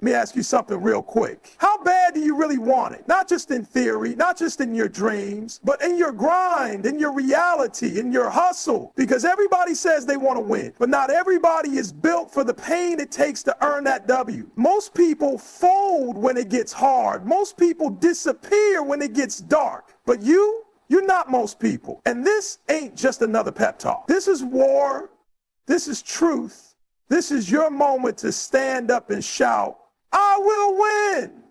Let me ask you something real quick. How bad do you really want it? Not just in theory, not just in your dreams, but in your grind, in your reality, in your hustle. Because everybody says they want to win, but not everybody is built for the pain it takes to earn that W. Most people fold when it gets hard. Most people disappear when it gets dark. But you're not most people. And this ain't just another pep talk. This is war. This is truth. This is your moment to stand up and shout, I will win.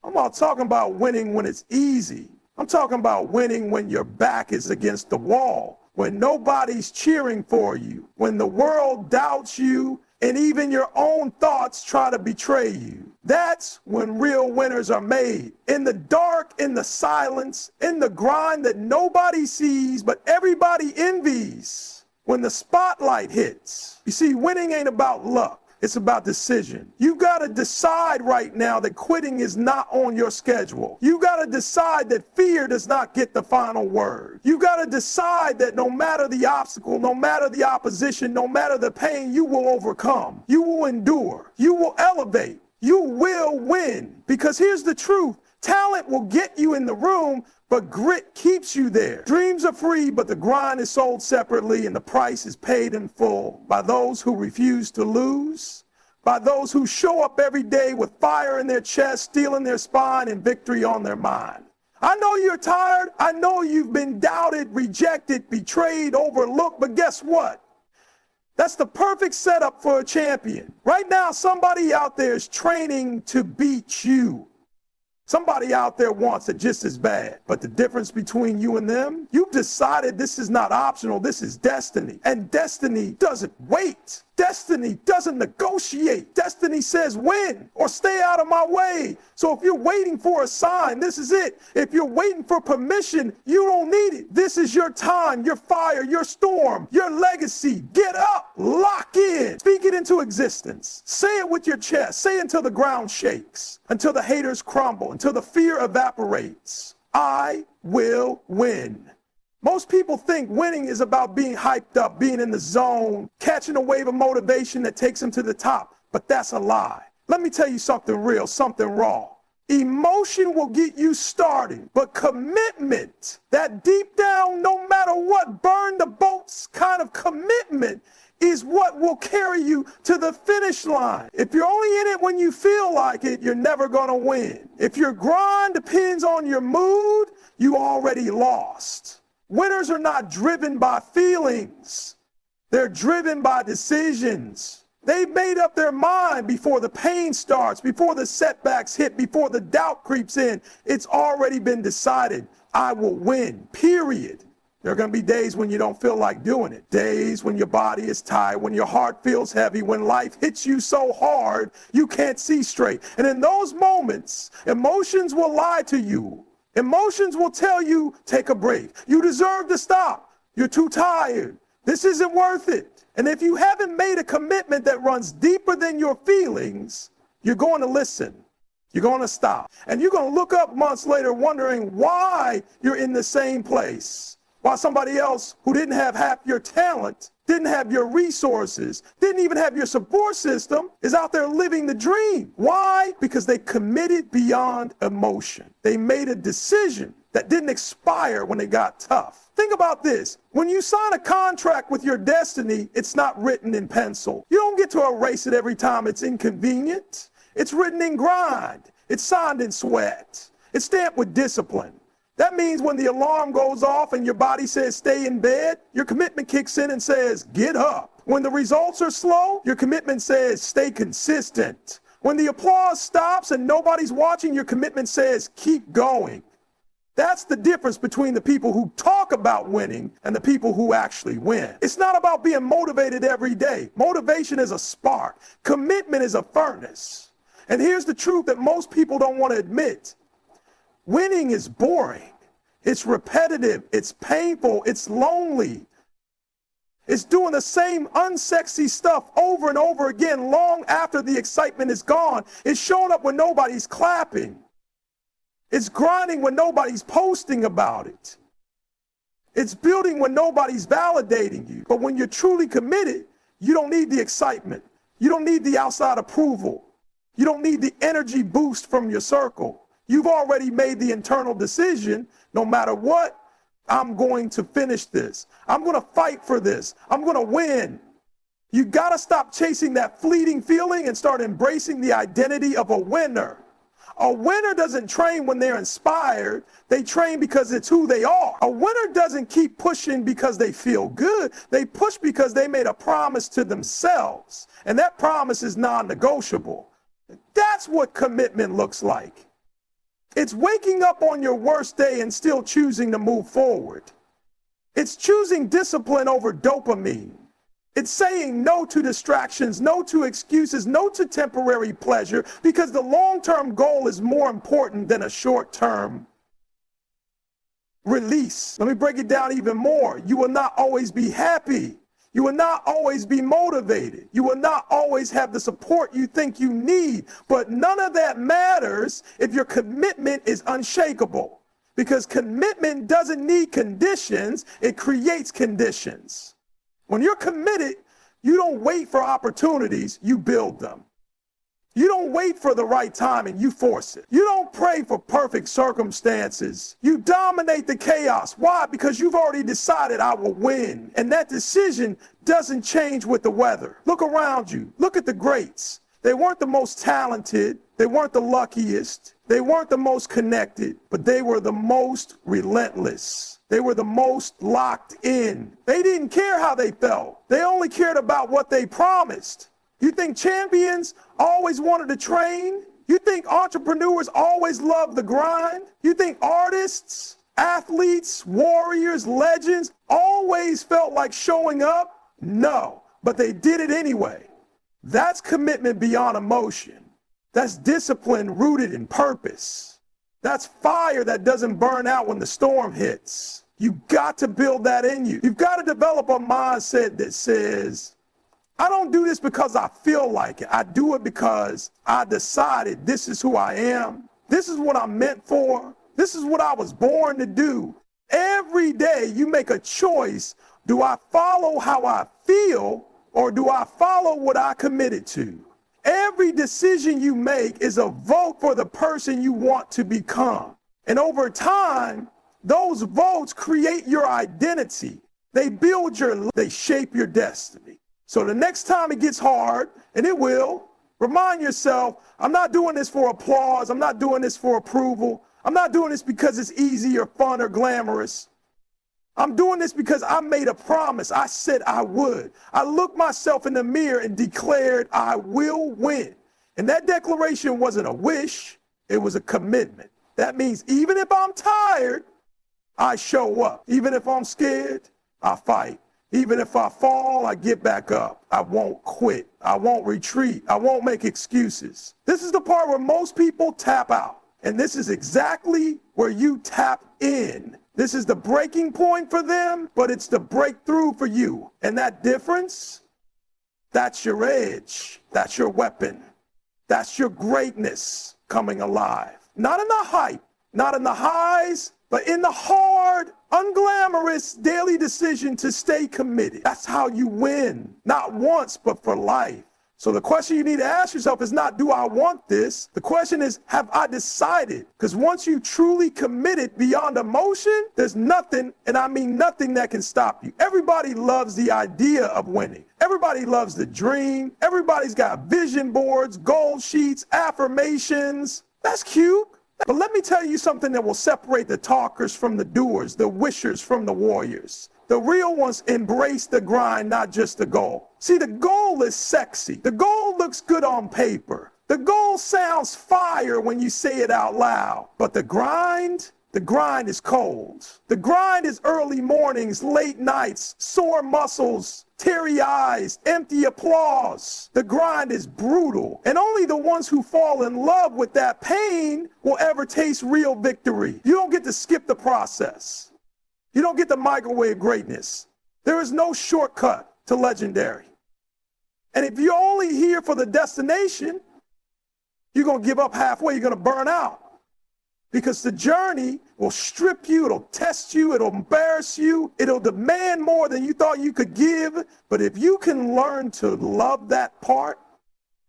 I'm not talking about winning when it's easy. I'm talking about winning when your back is against the wall, when nobody's cheering for you, when the world doubts you, and even your own thoughts try to betray you. That's when real winners are made. In the dark, in the silence, in the grind that nobody sees but everybody envies. When the spotlight hits. You see, winning ain't about luck. It's about decision. You got to decide right now that quitting is not on your schedule. You got to decide that fear does not get the final word. You got to decide that no matter the obstacle, no matter the opposition, no matter the pain, you will overcome. You will endure. You will elevate. You will win. Because here's the truth. Talent will get you in the room, but grit keeps you there. Dreams are free, but the grind is sold separately, and the price is paid in full by those who refuse to lose, by those who show up every day with fire in their chest, steel in their spine, and victory on their mind. I know you're tired. I know you've been doubted, rejected, betrayed, overlooked, but guess what? That's the perfect setup for a champion. Right now, somebody out there is training to beat you. Somebody out there wants it just as bad. But the difference between you and them, you've decided this is not optional, this is destiny. And destiny doesn't wait. Destiny doesn't negotiate. Destiny says win or stay out of my way. So if you're waiting for a sign, this is it. If you're waiting for permission, you don't need it. This is your time, your fire, your storm, your legacy. Get up, lock in, speak it into existence. Say it with your chest. Say it until the ground shakes, until the haters crumble, until the fear evaporates. I will win. Most people think winning is about being hyped up, being in the zone, catching a wave of motivation that takes them to the top. But that's a lie. Let me tell you something real, something raw. Emotion will get you started, but commitment, that deep down, no matter what, burn the boats kind of commitment is what will carry you to the finish line. If you're only in it when you feel like it, you're never gonna win. If your grind depends on your mood, you already lost. Winners are not driven by feelings. They're driven by decisions. They've made up their mind before the pain starts, before the setbacks hit, before the doubt creeps in. It's already been decided. I will win, period. There are going to be days when you don't feel like doing it. Days when your body is tired, when your heart feels heavy, when life hits you so hard you can't see straight. And in those moments, emotions will lie to you. Emotions will tell you, take a break. You deserve to stop. You're too tired. This isn't worth it. And if you haven't made a commitment that runs deeper than your feelings, you're going to listen. You're going to stop. And you're going to look up months later wondering why you're in the same place. While somebody else who didn't have half your talent, didn't have your resources, didn't even have your support system, is out there living the dream. Why? Because they committed beyond emotion. They made a decision that didn't expire when it got tough. Think about this. When you sign a contract with your destiny, it's not written in pencil. You don't get to erase it every time it's inconvenient. It's written in grind. It's signed in sweat. It's stamped with discipline. That means when the alarm goes off and your body says stay in bed, your commitment kicks in and says get up. When the results are slow, your commitment says stay consistent. When the applause stops and nobody's watching, your commitment says keep going. That's the difference between the people who talk about winning and the people who actually win. It's not about being motivated every day. Motivation is a spark. Commitment is a furnace. And here's the truth that most people don't want to admit. Winning is boring. It's repetitive. It's painful. It's lonely. It's doing the same unsexy stuff over and over again long after the excitement is gone. It's showing up when nobody's clapping. It's grinding when nobody's posting about it. It's building when nobody's validating you. But when you're truly committed, you don't need the excitement. You don't need the outside approval. You don't need the energy boost from your circle. You've already made the internal decision, no matter what, I'm going to finish this. I'm going to fight for this. I'm going to win. You got to stop chasing that fleeting feeling and start embracing the identity of a winner. A winner doesn't train when they're inspired. They train because it's who they are. A winner doesn't keep pushing because they feel good. They push because they made a promise to themselves. And that promise is non-negotiable. That's what commitment looks like. It's waking up on your worst day and still choosing to move forward. It's choosing discipline over dopamine. It's saying no to distractions, no to excuses, no to temporary pleasure, because the long-term goal is more important than a short-term release. Let me break it down even more. You will not always be happy. You will not always be motivated. You will not always have the support you think you need. But none of that matters if your commitment is unshakable. Because commitment doesn't need conditions, it creates conditions. When you're committed, you don't wait for opportunities, you build them. You don't wait for the right time and you force it. You don't pray for perfect circumstances. You dominate the chaos. Why? Because you've already decided I will win. And that decision doesn't change with the weather. Look around you. Look at the greats. They weren't the most talented. They weren't the luckiest. They weren't the most connected, but they were the most relentless. They were the most locked in. They didn't care how they felt. They only cared about what they promised. You think champions always wanted to train? You think entrepreneurs always loved the grind? You think artists, athletes, warriors, legends always felt like showing up? No, but they did it anyway. That's commitment beyond emotion. That's discipline rooted in purpose. That's fire that doesn't burn out when the storm hits. You got to build that in you. You've got to develop a mindset that says, I don't do this because I feel like it. I do it because I decided this is who I am. This is what I'm meant for. This is what I was born to do. Every day you make a choice. Do I follow how I feel or do I follow what I committed to? Every decision you make is a vote for the person you want to become. And over time, those votes create your identity. They build they shape your destiny. So the next time it gets hard, and it will, remind yourself, I'm not doing this for applause. I'm not doing this for approval. I'm not doing this because it's easy or fun or glamorous. I'm doing this because I made a promise. I said I would. I looked myself in the mirror and declared I will win. And that declaration wasn't a wish. It was a commitment. That means even if I'm tired, I show up. Even if I'm scared, I fight. Even if I fall, I get back up. I won't quit. I won't retreat. I won't make excuses. This is the part where most people tap out. And this is exactly where you tap in. This is the breaking point for them, but it's the breakthrough for you. And that difference, that's your edge. That's your weapon. That's your greatness coming alive. Not in the hype, not in the highs, but in the hard, unglamorous daily decision to stay committed. That's how you win, not once, but for life. So the question you need to ask yourself is not, do I want this? The question is, have I decided? Because once you truly committed beyond emotion, there's nothing, and I mean nothing, that can stop you. Everybody loves the idea of winning. Everybody loves the dream. Everybody's got vision boards, goal sheets, affirmations. That's cute. But let me tell you something that will separate the talkers from the doers, the wishers from the warriors. The real ones embrace the grind, not just the goal. See, the goal is sexy. The goal looks good on paper. The goal sounds fire when you say it out loud. But the grind is cold. The grind is early mornings, late nights, sore muscles, teary eyes, empty applause. The grind is brutal. And only the ones who fall in love with that pain will ever taste real victory. You don't get to skip the process. You don't get to microwave greatness. There is no shortcut to legendary. And if you're only here for the destination, you're going to give up halfway. You're going to burn out. Because the journey will strip you, it'll test you, it'll embarrass you, it'll demand more than you thought you could give. But if you can learn to love that part,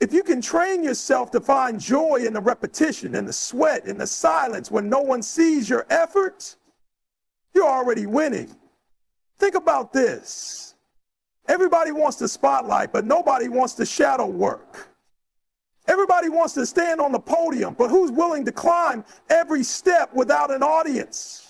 If you can train yourself to find joy in the repetition, in the sweat, in the silence, when no one sees your effort, you're already winning. Think about this. Everybody wants the spotlight, but nobody wants the shadow work. Everybody wants to stand on the podium, but who's willing to climb every step without an audience?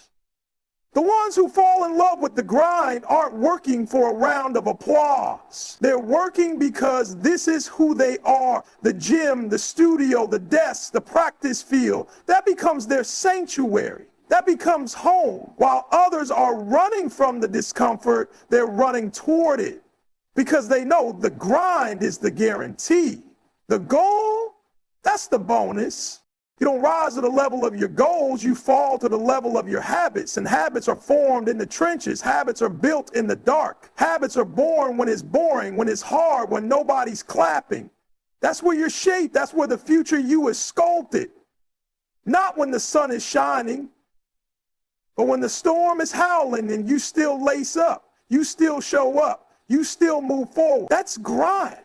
The ones who fall in love with the grind aren't working for a round of applause. They're working because this is who they are. The gym, the studio, the desk, the practice field, that becomes their sanctuary. That becomes home. While others are running from the discomfort, they're running toward it because they know the grind is the guarantee. The goal, that's the bonus. You don't rise to the level of your goals, you fall to the level of your habits. And habits are formed in the trenches. Habits are built in the dark. Habits are born when it's boring, when it's hard, when nobody's clapping. That's where you're shaped. That's where the future you is sculpted. Not when the sun is shining, but when the storm is howling and you still lace up, you still show up, you still move forward. That's grind.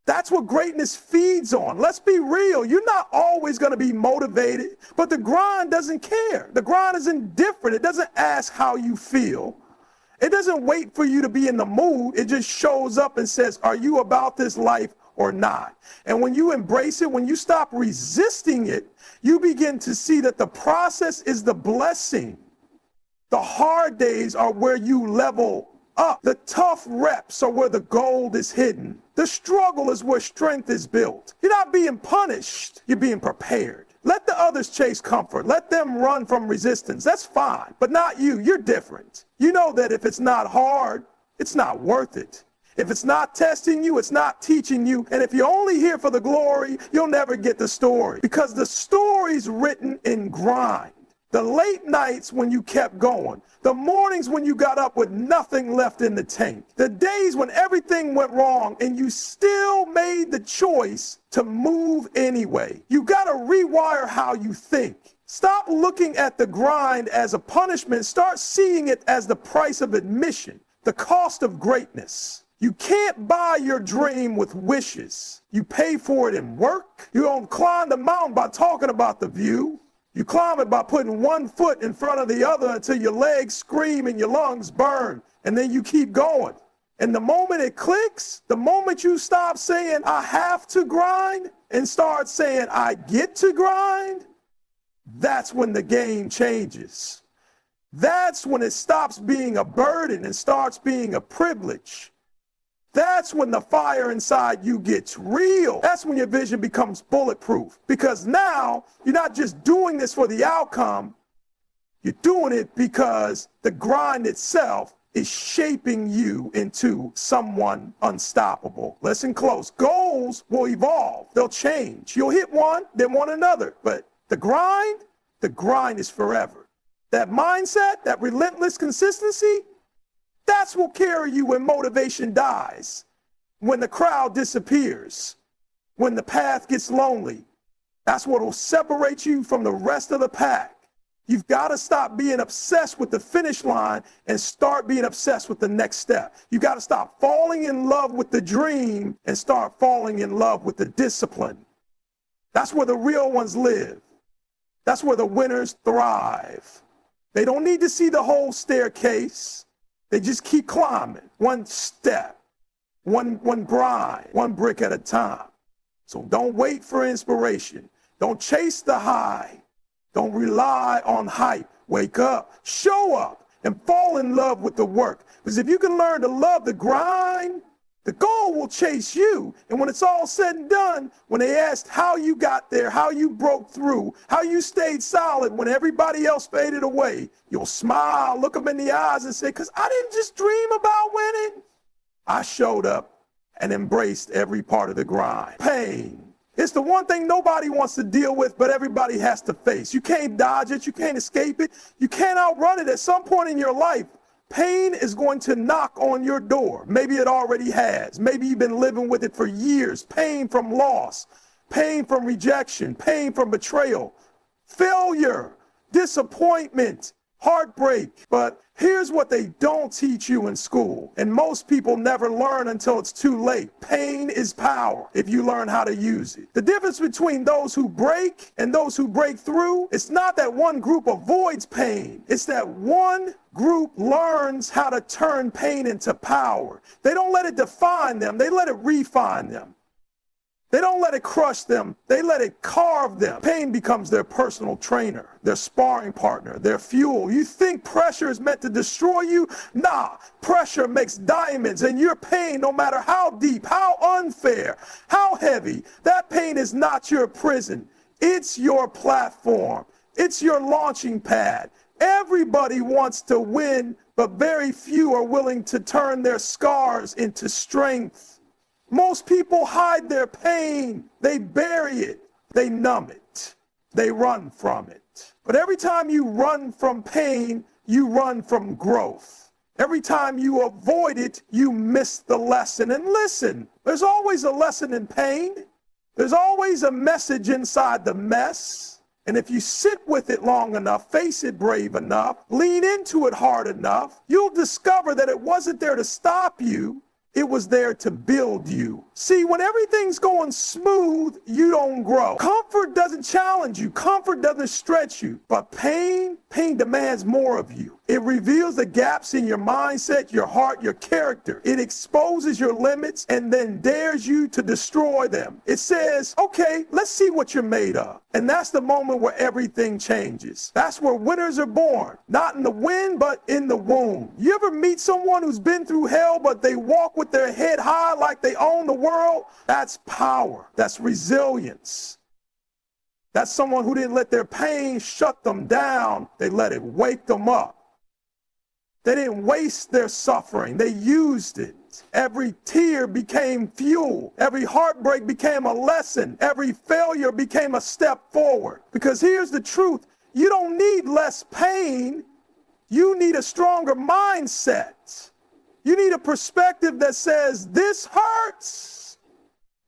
That's what greatness feeds on. Let's be real. You're not always going to be motivated, but the grind doesn't care. The grind is indifferent. It doesn't ask how you feel. It doesn't wait for you to be in the mood. It just shows up and says, are you about this life or not? And when you embrace it, when you stop resisting it, you begin to see that the process is the blessing. The hard days are where you level up. The tough reps are where the gold is hidden. The struggle is where strength is built. You're not being punished, you're being prepared. Let the others chase comfort. Let them run from resistance. That's fine, but not you. You're different. You know that if it's not hard, it's not worth it. If it's not testing you, it's not teaching you. And if you're only here for the glory, you'll never get the story. Because the story's written in grind. The late nights when you kept going. The mornings when you got up with nothing left in the tank. The days when everything went wrong and you still made the choice to move anyway. You got to rewire how you think. Stop looking at the grind as a punishment. Start seeing it as the price of admission, the cost of greatness. You can't buy your dream with wishes. You pay for it in work. You don't climb the mountain by talking about the view. You climb it by putting one foot in front of the other until your legs scream and your lungs burn. And then you keep going. And the moment it clicks, the moment you stop saying, I have to grind, and start saying, I get to grind, that's when the game changes. That's when it stops being a burden and starts being a privilege. That's when the fire inside you gets real. That's when your vision becomes bulletproof. Because now you're not just doing this for the outcome. You're doing it because the grind itself is shaping you into someone unstoppable. Listen close. Goals will evolve. They'll change. You'll hit one, then one another. But the grind is forever. That mindset, that relentless consistency, that's what carry you when motivation dies, when the crowd disappears, when the path gets lonely. That's what will separate you from the rest of the pack. You've got to stop being obsessed with the finish line and start being obsessed with the next step. You got to stop falling in love with the dream and start falling in love with the discipline. That's where the real ones live. That's where the winners thrive. They don't need to see the whole staircase. They just keep climbing, one step, one grind, one brick at a time. So don't wait for inspiration. Don't chase the high. Don't rely on hype. Wake up, show up, and fall in love with the work. Because if you can learn to love the grind, the goal will chase you. And when it's all said and done, when they asked how you got there, how you broke through, how you stayed solid when everybody else faded away, you'll smile, look them in the eyes and say, because I didn't just dream about winning. I showed up and embraced every part of the grind. Pain. It's the one thing nobody wants to deal with, but everybody has to face. You can't dodge it. You can't escape it. You can't outrun it. At some point in your life, pain is going to knock on your door. Maybe it already has. Maybe you've been living with it for years. Pain from loss, pain from rejection, pain from betrayal, failure, disappointment, heartbreak. But here's what they don't teach you in school, and most people never learn until it's too late. Pain is power if you learn how to use it. The difference between those who break and those who break through, it's not that one group avoids pain. It's that one group learns how to turn pain into power. They don't let it define them. They let it refine them. They don't let it crush them. They let it carve them. Pain becomes their personal trainer, their sparring partner, their fuel. You think pressure is meant to destroy you? Nah, pressure makes diamonds, and your pain, no matter how deep, how unfair, how heavy, that pain is not your prison. It's your platform. It's your launching pad. Everybody wants to win, but very few are willing to turn their scars into strength. Most people hide their pain. They bury it. They numb it. They run from it. But every time you run from pain, you run from growth. Every time you avoid it, you miss the lesson. And listen, there's always a lesson in pain. There's always a message inside the mess. And if you sit with it long enough, face it brave enough, lean into it hard enough, you'll discover that it wasn't there to stop you. It was there to build you. See, when everything's going smooth, you don't grow. Comfort doesn't challenge you. Comfort doesn't stretch you. But pain demands more of you. It reveals the gaps in your mindset, your heart, your character. It exposes your limits and then dares you to destroy them. It says, okay, let's see what you're made of. And that's the moment where everything changes. That's where winners are born. Not in the win, but in the womb. You ever meet someone who's been through hell, but they walk with their head high like they own the world? That's power. That's resilience. That's someone who didn't let their pain shut them down. They let it wake them up. They didn't waste their suffering. They used it. Every tear became fuel. Every heartbreak became a lesson. Every failure became a step forward. Because here's the truth. You don't need less pain. You need a stronger mindset. You need a perspective that says, this hurts,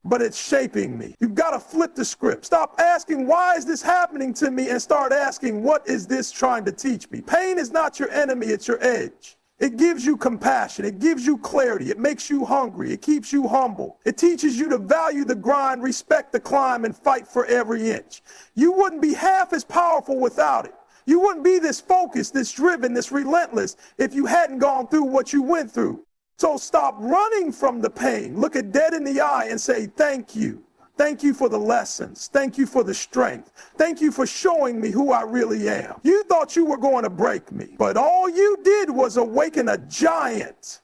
but it's shaping me. You've got to flip the script. Stop asking, why is this happening to me? And start asking, what is this trying to teach me? Pain is not your enemy, it's your edge. It gives you compassion. It gives you clarity. It makes you hungry. It keeps you humble. It teaches you to value the grind, respect the climb, and fight for every inch. You wouldn't be half as powerful without it. You wouldn't be this focused, this driven, this relentless if you hadn't gone through what you went through. So stop running from the pain. Look it dead in the eye and say, thank you. Thank you for the lessons. Thank you for the strength. Thank you for showing me who I really am. You thought you were going to break me, but all you did was awaken a giant.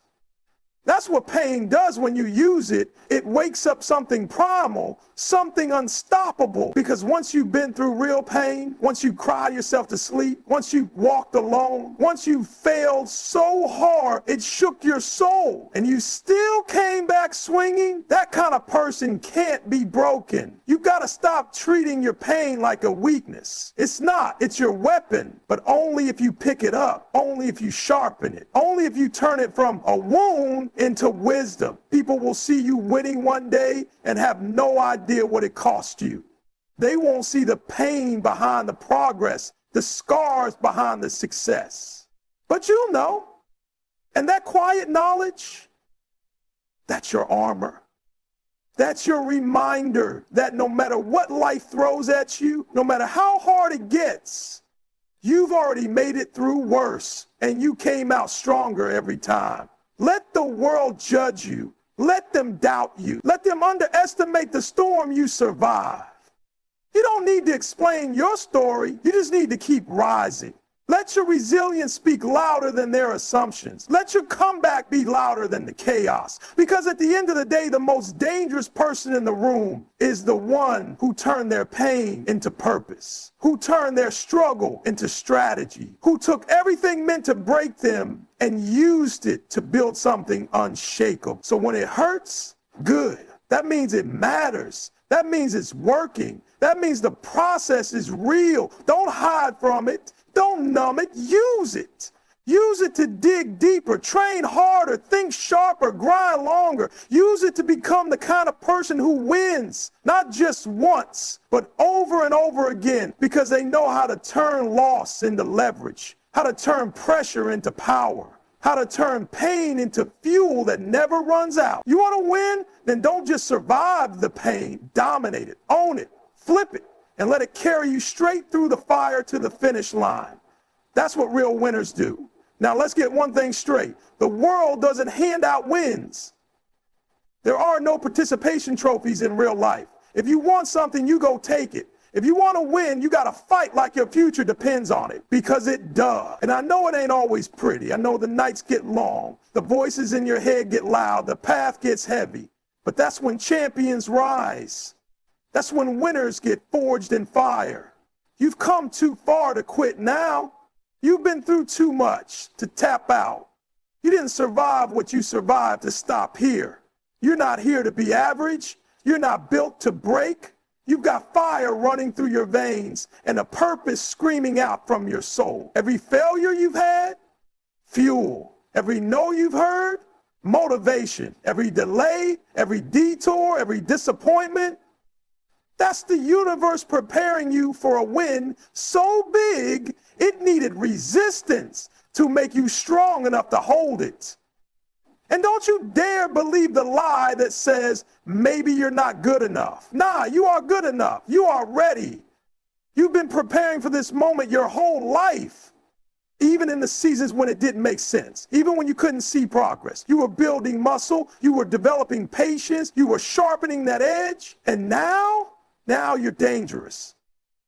That's what pain does when you use it. It wakes up something primal, something unstoppable. Because once you've been through real pain, once you cried yourself to sleep, once you walked alone, once you failed so hard, it shook your soul, and you still came back swinging, that kind of person can't be broken. You got to stop treating your pain like a weakness. It's not. It's your weapon, but only if you pick it up, only if you sharpen it, only if you turn it from a wound into wisdom. People will see you winning one day and have no idea what it cost you. They won't see the pain behind the progress, the scars behind the success. But you'll know. And that quiet knowledge, that's your armor. That's your reminder that no matter what life throws at you, no matter how hard it gets, you've already made it through worse, and you came out stronger every time. Let the world judge you. Let them doubt you. Let them underestimate the storm you survive. You don't need to explain your story. You just need to keep rising. Let your resilience speak louder than their assumptions. Let your comeback be louder than the chaos. Because at the end of the day, the most dangerous person in the room is the one who turned their pain into purpose, who turned their struggle into strategy, who took everything meant to break them and used it to build something unshakable. So when it hurts, good. That means it matters. That means it's working. That means the process is real. Don't hide from it. Don't numb it. Use it. Use it to dig deeper, train harder, think sharper, grind longer. Use it to become the kind of person who wins, not just once, but over and over again, because they know how to turn loss into leverage. how to turn pressure into power, how to turn pain into fuel that never runs out. You want to win? Then don't just survive the pain. Dominate it, own it, flip it, and let it carry you straight through the fire to the finish line. That's what real winners do. Now let's get one thing straight. The world doesn't hand out wins. There are no participation trophies in real life. If you want something, you go take it. If you want to win, you got to fight like your future depends on it, because it does. And I know it ain't always pretty. I know the nights get long. The voices in your head get loud. The path gets heavy. But that's when champions rise. That's when winners get forged in fire. You've come too far to quit now. You've been through too much to tap out. You didn't survive what you survived to stop here. You're not here to be average. You're not built to break. You've got fire running through your veins and a purpose screaming out from your soul. Every failure you've had, fuel. Every no you've heard, motivation. Every delay, every detour, every disappointment, that's the universe preparing you for a win so big it needed resistance to make you strong enough to hold it. And don't you dare believe the lie that says maybe you're not good enough. Nah, you are good enough. You are ready. You've been preparing for this moment your whole life, even in the seasons when it didn't make sense, even when you couldn't see progress. You were building muscle. You were developing patience. You were sharpening that edge. And now you're dangerous.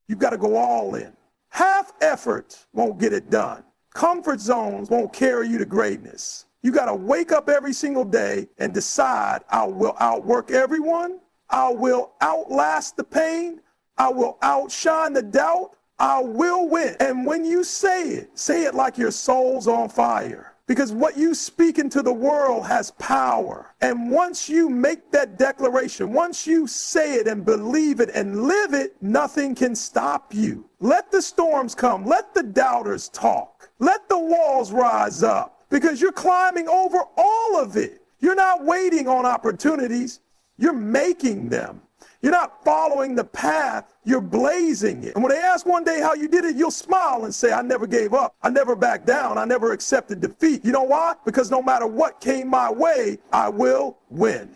You've got to go all in. Half effort won't get it done. Comfort zones won't carry you to greatness. You got to wake up every single day and decide, I will outwork everyone. I will outlast the pain. I will outshine the doubt. I will win. And when you say it like your soul's on fire. Because what you speak into the world has power. And once you make that declaration, once you say it and believe it and live it, nothing can stop you. Let the storms come. Let the doubters talk. Let the walls rise up, because you're climbing over all of it. You're not waiting on opportunities. You're making them. You're not following the path, you're blazing it. And when they ask one day how you did it, you'll smile and say, I never gave up. I never backed down. I never accepted defeat. You know why? Because no matter what came my way, I will win.